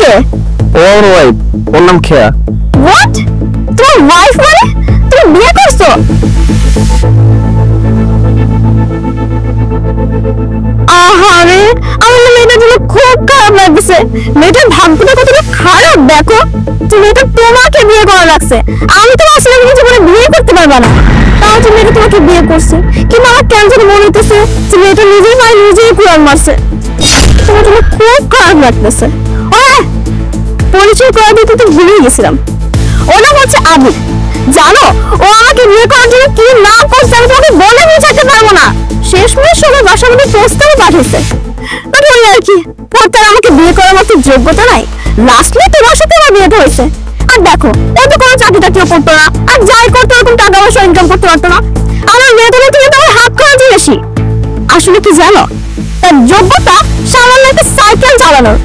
কে? ওর wife, ওর নাম খেয়া। What? তোমার ওয়াইফ মানে? তুমি বিয়ে করছো? আহারে, আমার না মেয়েটার জন্য খুব খারাপ লাগছে। মেয়েটার ভাগ্যটা কতটা খারাপ দেখো। মেয়েটা তোমাকে বিয়ে করা লাগছে। আমি তো আসলে জীবনে বিয়ে করতে পারবা না, তাও তো মেয়েটা তোমাকে বিয়ে করছে। কিন্তু আমার কেন যেন মনে হইতেছে যে মেয়েটা নিজেই পায়ে নিজেই কুড়াল মারছে। তোমার জন্য খুব খারাপ লাগতেছে। পরিচয় করে দিতে তো ভুলেই গেছিলাম। ওর নাম হচ্ছে আবু। জানো ও আমাকে বিয়ে করার জন্য কি না করছে আমি তোমাকে বলে বোঝাতে পারবো না। শেষমেশ সবাই বাসার মধ্যে প্রস্তাব পাঠিয়েছে। ওই আর কি, তার আমাকে বিয়ে করার মতো যোগ্যতা নাই। লাস্টলি তোমার সাথে আমার বিয়েটা হয়েছে। আর দেখো ও তো কোনো চাকরি টাকরিও করতো না, আর যাই করতো ওরকম টাকা পয়সা ইনকাম করতে পারতো না। আমার বেতনের থেকে তোমার হাত খরচ বেশি। আসলে কি জানো, তার যোগ্যতা সামান্য একটা সাইকেল চালানোর,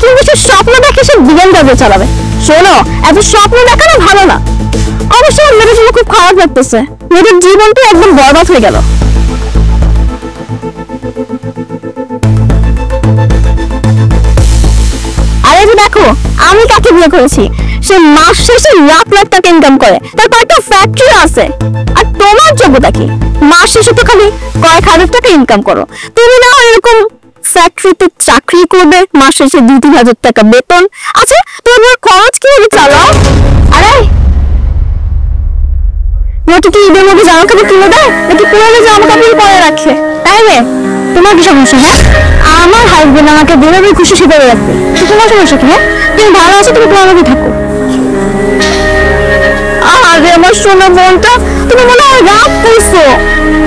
কিন্তু সে স্বপ্ন দেখে সে বিএমডব্লিউ চালাবে। শোনো, এত স্বপ্ন দেখানো ভালো না। অবশ্য মেয়েটার জন্য খুব খারাপ লাগতেছে। মেয়েটার জীবনটা একদম বরবাদ হয়ে গেল। আরে যে দেখো আমি কাকে বিয়ে করেছি, সে মাস শেষে লাখ লাখ টাকা ইনকাম করে, তার কয়েকটা ফ্যাক্টরি আছে। আর তোমার যোগ্যতা কি? মাস শেষে তো খালি কয়েক হাজার টাকা ইনকাম করো। তুমি না এরকম ফ্যাক্টরিতে চাকরি করবে, মাস শেষে 2-3 হাজার টাকা বেতন। আচ্ছা তোমার খরচ কিভাবে চালাও? আরে মেয়েটা কি ঈদের মধ্যে জামা কাপড় কিনে দেয় নাকি পুরনো জামা কাপড় পরে রাখে? তাই রে, তোমার কি সমস্যা? হ্যাঁ, আমার হাজবেন্ড আমাকে যেভাবে খুশি সেভাবে রাখবে। তোমার সমস্যা কি? হ্যাঁ, তুমি ভালো আছো, তুমি তোমার মধ্যে থাকো। আরে আমার সোনা বোনটা, তুমি মনে হয় রাগ করছো,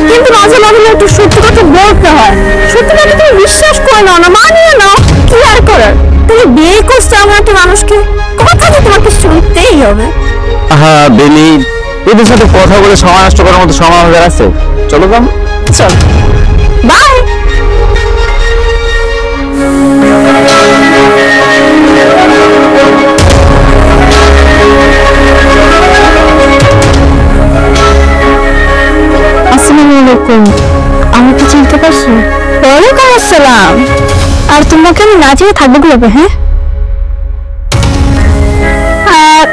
কিন্তু মাঝে মাঝে একটু সত্যি কথা বলতে হয়। সত্যি কথা তুমি বিশ্বাস করে নাও না, মানিয়ে নাও। কি আর করার, তুমি বিয়ে করছো এমন একটা মানুষকে, কথা তো তোমাকে শুনতেই হবে। হ্যাঁ বেলি, এদের সাথে কথা বলে সময় নষ্ট করার মতো সময় আমাদের আছে? চলো যাম। চল, বাই। আসসালামু আলাইকুম। আমাকে চিনতে পারছো? ওয়ালাইকুম আসসালাম। আর তোমাকে আমি না চিনে থাকবো কিভাবে? হ্যাঁ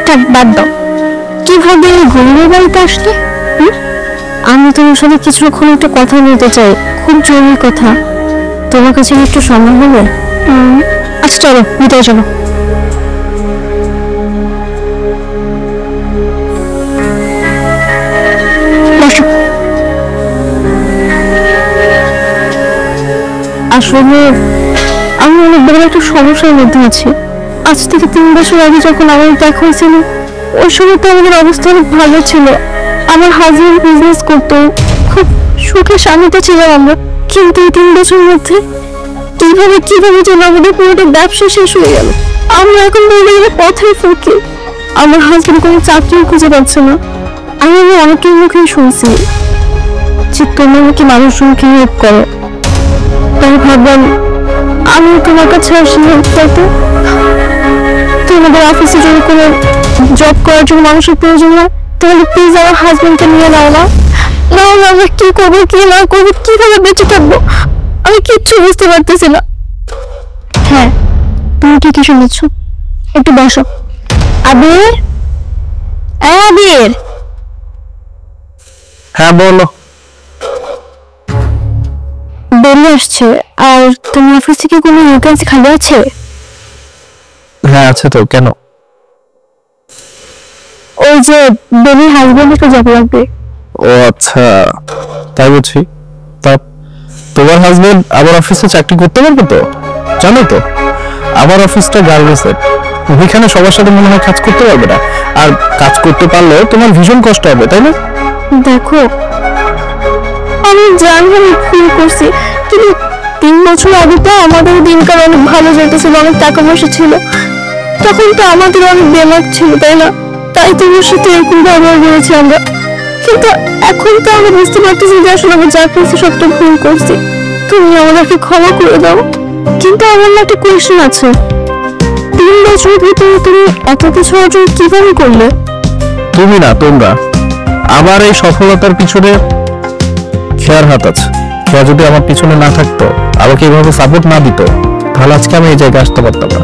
থাক, বাদ দাও। কিভাবে ঘুমের বাড়িতে আসলে? আমি তোমার সাথে কিছুক্ষণ একটা কথা বলতে চাই, খুব জরুরি কথা। তোমার কাছে একটু সময় হবে? আচ্ছা চলো, ভিতরে চলো। আসলে আমি অনেক বড় একটা সমস্যার মধ্যে আছি। আজ থেকে 3 বছর আগে যখন আমার দেখা হয়েছিল, ওই সময় তো আমাদের অবস্থা অনেক ভালো ছিল। আমার হাজবেন্ড বিজনেস করতো, খুব সুখে শান্তিতে ছিলাম আমরা। কিন্তু এই 3 বছরের মধ্যে কিভাবে যেন আমাদের পুরোটা ব্যবসা শেষ হয়ে গেল। আমরা এখন বলে গেলে পথের ফকির। আমার হাজবেন্ড কোনো চাকরিও খুঁজে পাচ্ছে না। আমি অনেকের মুখেই শুনছি যে তোমার নাকি মানুষজনকে হেল্প করো। তাই ভাবলাম আমি তোমার কাছে আসি হেল্প করতে। তোমাদের অফিসে যদি কোনো জব করার জন্য মানুষের প্রয়োজন হয়, তাহলে প্লিজ আমার হাজবেন্ডকে নিয়ে নাও না। আমরা কি করবো কি না করবো, কিভাবে বেঁচে থাকবো, আমি কিচ্ছু বুঝতে পারতেছি না। হ্যাঁ, তুমি ঠিকই শুনেছ। একটু বসো। আবির, আবির। হ্যাঁ বলো। বেরিয়ে আসছে। আর তোমার অফিস থেকে কোনো ভ্যাকেন্সি খালি আছে? হ্যাঁ আছে তো, কেন? ওই যে বেনির হাজবেন্ড একটা জব লাগবে। ও আচ্ছা, তাই বুঝি। তা তোমার হাজবেন্ড আমার অফিসে চাকরি করতে পারবে তো? জানো তো আমার অফিসটা গার্মেন্টসের, ওইখানে সবার সাথে মনে হয় কাজ করতে পারবে না। আর কাজ করতে পারলে তোমার ভীষণ কষ্ট হবে, তাই না? দেখো আমি জানি আমি ভুল করছি, কিন্তু 3 বছর আগে তো আমাদের দিনকাল অনেক ভালো যেতেছিল, অনেক টাকা পয়সা ছিল। তখন তো আমাদের অনেক বেমার ছিল, তাই না? তাই তোমার সাথে এরকম ব্যবহার করেছি আমরা। কিন্তু এখন তো আমরা বুঝতে পারতেছি যে আসলে আমরা যা করছি সবটা ভুল করছি। তুমি আমাদেরকে ক্ষমা করে দাও। কিন্তু আমার একটা কোয়েশ্চেন আছে, 3 বছর ভিতরে তুমি এত কিছু অর্জন কিভাবে করলে? তুমি না, তোমরা। আমার এই সফলতার পিছনে খেয়ার হাত আছে। খেয়া যদি আমার পিছনে না থাকতো, আমাকে এইভাবে সাপোর্ট না দিত, তাহলে আজকে আমি এই জায়গায় আসতে পারতাম না।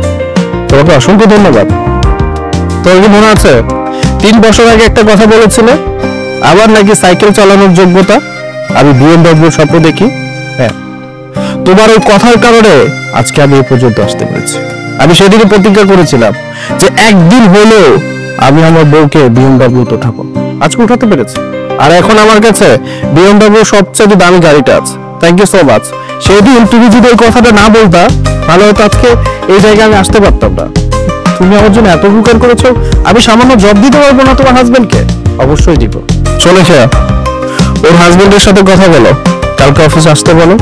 তো তোমাকে অসংখ্য ধন্যবাদ। তোর কি মনে আছে 3 বছর আগে একটা কথা বলেছিলে, আবার নাকি সাইকেল চালানোর যোগ্যতা, আমি বিএমডব্লিউ স্বপ্ন দেখি। হ্যাঁ, তোমার ওই কথার কারণে আজকে আমি এই পর্যন্ত আসতে পেরেছি। আমি সেদিনই প্রতিজ্ঞা করেছিলাম যে একদিন হলেও আমি আমার বউকে বিএমডব্লিউ তো উঠাবো। আজকে উঠাতে পেরেছি, আর এখন আমার কাছে বিএমডব্লিউ সবচেয়ে দামি গাড়িটা আছে। Thank you so much. সেদিন তুমি যদি ওই কথাটা না বলতা, তাহলে হয়তো আজকে এই জায়গায় আমি আসতে পারতাম না। তুমি আমার জন্য এত উপকার করেছো, আমি সামান্য জব দিতে পারবো না তোমার হাজবেন্ডকে? অবশ্যই দিব। চলে খেয়া ওর হাজবেন্ডের সাথে কথা বলো, কালকে অফিসে আসতে বলো,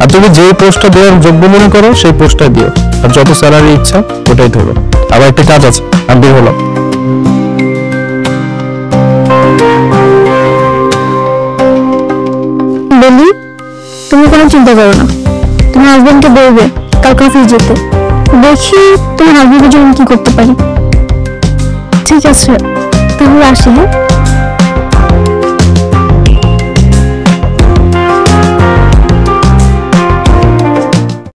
আর তুমি যেই পোস্টটা দেওয়ার যোগ্য মনে করো সেই পোস্টটা দিও, আর যত স্যালারি ইচ্ছা ওটাই ধরো। আবার একটা কাজ আছে, আমি বের হলাম। বলি, তুমি কোনো চিন্তা করো না, তোমার হাজবেন্ডকে বলবে কালকে অফিস যেতে। দেখি তোমার হাজবেন্ডের জন্য কি করতে পারি। ঠিক আছে, তাহলে আসি। হ্যাঁ।